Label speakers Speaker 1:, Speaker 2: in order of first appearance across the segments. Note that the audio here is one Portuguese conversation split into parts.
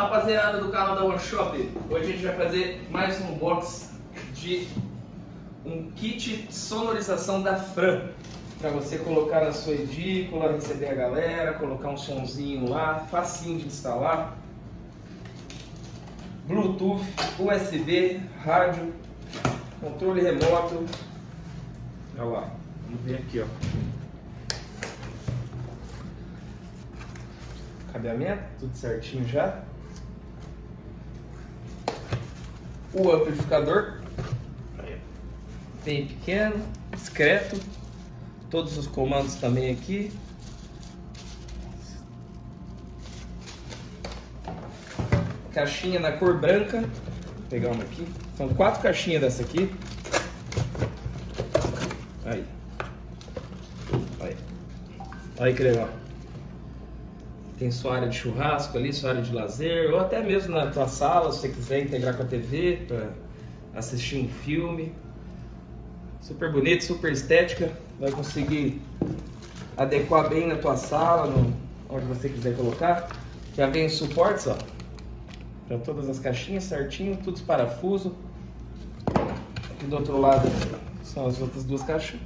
Speaker 1: Fala rapaziada do canal da One Shop. Hoje a gente vai fazer mais um unboxing de um kit de sonorização da Fran, para você colocar na sua edícula, receber a galera, colocar um sonzinho lá, facinho de instalar. Bluetooth, USB, rádio, controle remoto. Olha lá, vamos ver aqui, ó. Cabeamento, tudo certinho já. O amplificador, bem pequeno, discreto. Todos os comandos também aqui. Caixinha na cor branca. Vou pegar uma aqui. São 4 caixinhas dessa aqui. Aí. Aí. Olha que legal. Tem sua área de churrasco ali, sua área de lazer, ou até mesmo na tua sala, se você quiser integrar com a TV para assistir um filme. Super bonito, super estética. Vai conseguir adequar bem na tua sala, onde você quiser colocar. Já vem os suportes, ó, para todas as caixinhas certinho, todos os parafusos. Aqui do outro lado são as outras 2 caixas.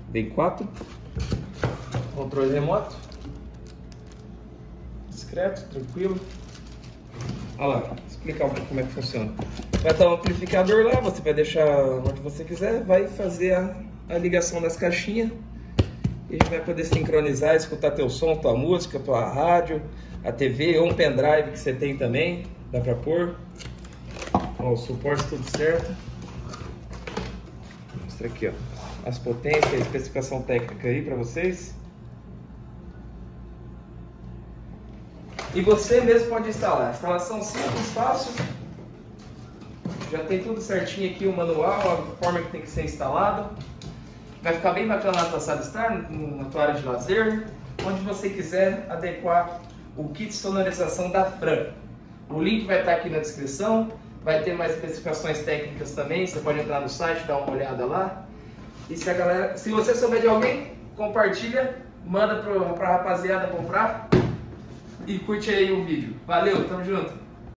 Speaker 1: Vem 4. Controle remoto. Discreto, tranquilo. Olha lá, explicar um pouco como é que funciona. Vai estar um amplificador lá, você vai deixar onde você quiser, vai fazer a ligação das caixinhas e a gente vai poder sincronizar, escutar teu som, tua música, tua rádio, a TV ou um pendrive que você tem também, dá pra pôr. Ó, o suporte tudo certo. Mostra aqui, ó, as potências, a especificação técnica aí pra vocês. E você mesmo pode instalar. Instalação simples, fácil. Já tem tudo certinho aqui, o manual, a forma que tem que ser instalado. Vai ficar bem bacana na tua sala de estar, na tua área de lazer, onde você quiser adequar o kit de sonorização da Fran. O link vai estar aqui na descrição, vai ter mais especificações técnicas também, você pode entrar no site, dar uma olhada lá. E se você souber de alguém, compartilha, manda pra rapaziada comprar. E curte aí o vídeo. Valeu, tamo junto!